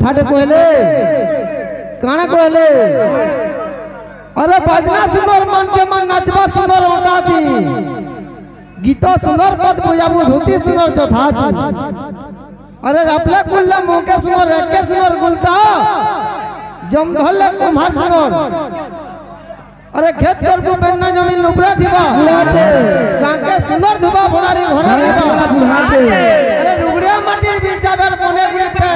फाटे कहले काना कहले अरे बजना सुंदर मन के मन नाचबा सुंदर ओटाती गीत सुंदर पद बुझाबू धोती सुंदर चौथाती अरे रपले कुल्ला मोके सुंदर रके सुंदर गुलता जम धले कुम्हार सुंदर अरे खेत कर को बेन्ना जमीन उपरा दिबा गांके सुंदर धुबा भोनारी घोड़ा दिबा अरे रुगड़िया माटी बिरचा बेर कोने गुलते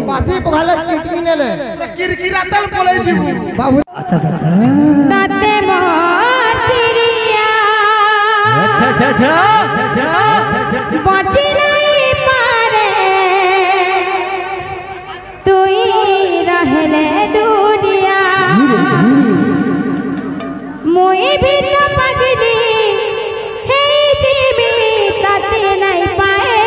पासी पगाले चिटकी नेले किरकिरातल बोले दिबू बाबू अच्छा ताते मोतिरिया अच्छा बची नहीं पारे तुई रहले दुनिया मोई भी न पगली हे जीवी ताते नहीं पाए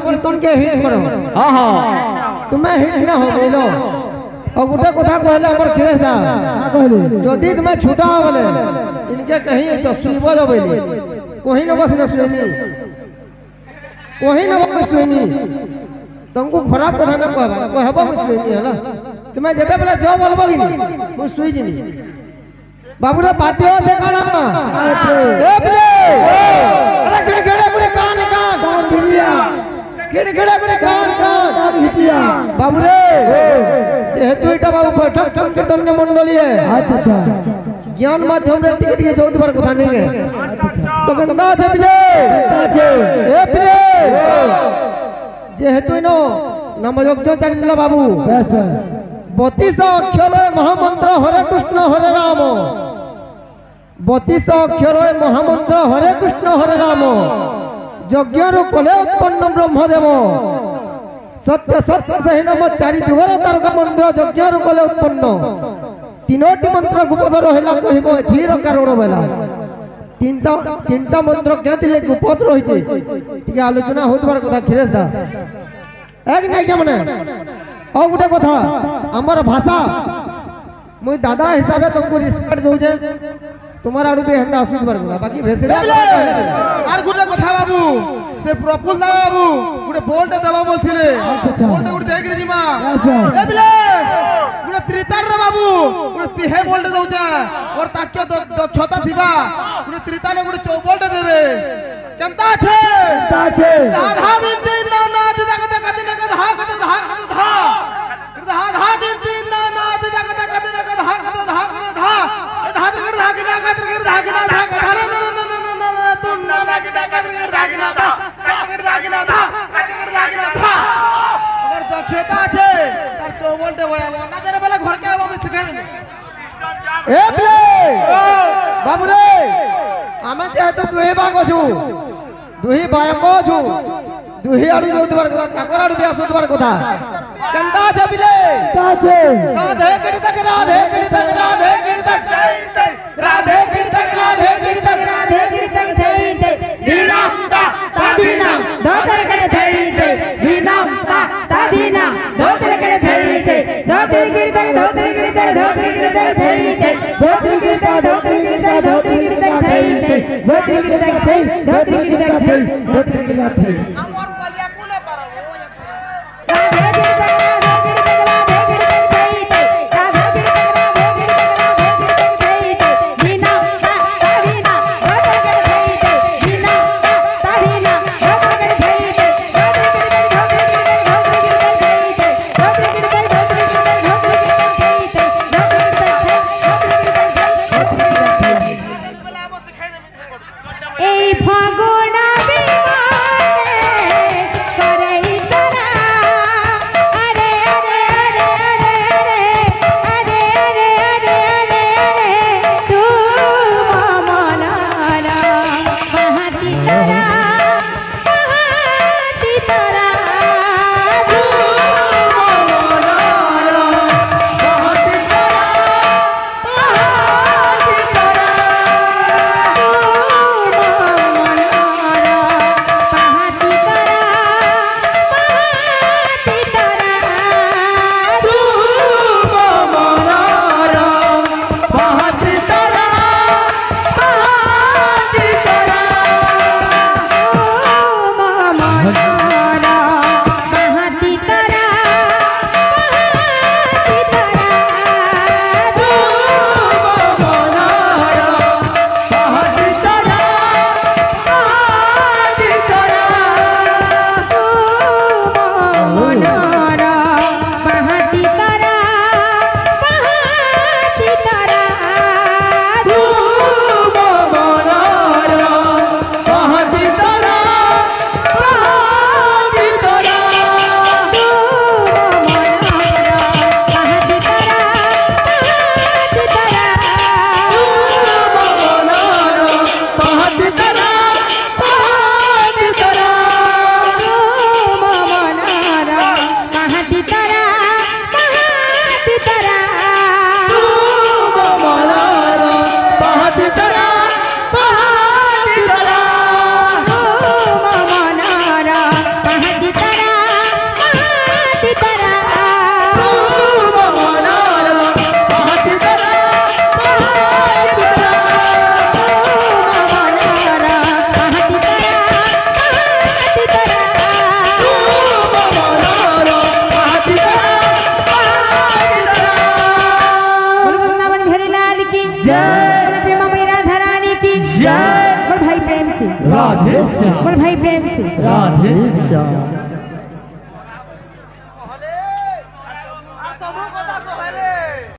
कीर्तन के हिट करो हां हां तुम्हें हिट ना हो बोलो और गुटे कथा कहले हमर खिरेश दा का कहले जदी तुम्हें छूटा बोले इनके कहीं तो सुइबो दबेली कोही न बस न सुइनी कोही न बस सुइनी तुमको खराब कथा न कहबा कहबो मैं सुइनी हला तुम्हें जेते बेले जो बोलबो कि मैं सुइ दिनी बाबू रे पातियो से काना ए बले अरे गड़गड़े गुड़े कान कान दुनिया गिड़गिड़ा गुड़े कान कान हिचिया बाबू रे जेहेतु एटा बाबू बैठक कीर्तन के मंडली है अच्छा ज्ञान माध्यम रे टिके टिके जोत बार कथा नहीं है तो गंगा से बिले ए बिले जेहेतु नो नाम यज्ञ चलिला बाबू बस 32 अक्षर महामंत्र हरे कृष्ण हरे राम 32 अक्षर महामंत्र हरे कृष्ण हरे राम यज्ञ कले उत्पन्न ब्रह्मदेव सत्य सत्य से नम चारि जुगर तारका मंत्र यज्ञ कले उत्पन्न तीनोटी मंत्र गुप्त रहिला कहिबो एथिर कारण बेला तीनटा मंत्र के दिले गुप्त रहि छै टिके आलोचना होतबार कथा खिरेश दा एक नै के माने और गुटे कथा हमर भाषा मुई दादा हिसाबे तुमको रिस्पेक्ट दउ जे तुम्हारा आड़ू पे हंदा आसुद बर बाकी भेसड़िया आर गुटे कथा बाबू से प्रफुल्ल दा बाबू गुटे बोल्ट दबा बोलथिले बोल्ट गुटे देख रे जीमा ए बिले गुटे त्रितार रे बाबू गुटे तिहे बोल्ट दउ जा और ताक्य दक्षता थिबा गुटे त्रितार गुटे 4 बोल्ट देबे केनता छे धा दिन दिन ना ना दिदा कते कते ना धा कते धा कते धा धा धा दिन दिन ना ना दिदा कते कते ना धा कते धा कते धा धा कर धा के ना कर धा के ना धा धा ना तुम ना ना के ना कर धा के ना धा कर धा के ना धा कर धा के ना धा अगर दक्षता छे तार 4 बोल्ट होया ना तेरे बेला घर के आबो में सिखाई ए बे बाबू रे आमे जेहेतु दुही बाग अछु दुही बायक अछु दुही आडू जोतबार कथा ताकर आडू बिया सोतबार कथा केनता छे बिले ताछे राधे किड़ी तक राधे किड़ी तक राधे किड़ी तक राधे किड़ी तक राधे किड़ी तक राधे किड़ी तक थई ते दीना ता दीना दोतर करे थई ते दीना ता दीना दोतर करे थई ते दोतर किड़ी तक दोतर किड़ी तक दोतर किड़ी तक थई ते दोतर किड़ी तक दोतर किड़ी तक दोतर किड़ी तक थई ते दोतर किड़ी तक थई दोतर किड़ी तक थई दोतर किड़ी तक थई अमर वालिया कोने पारो राधे किड़ी तक राधे श्याम। भाई प्रेम से राधे श्याम।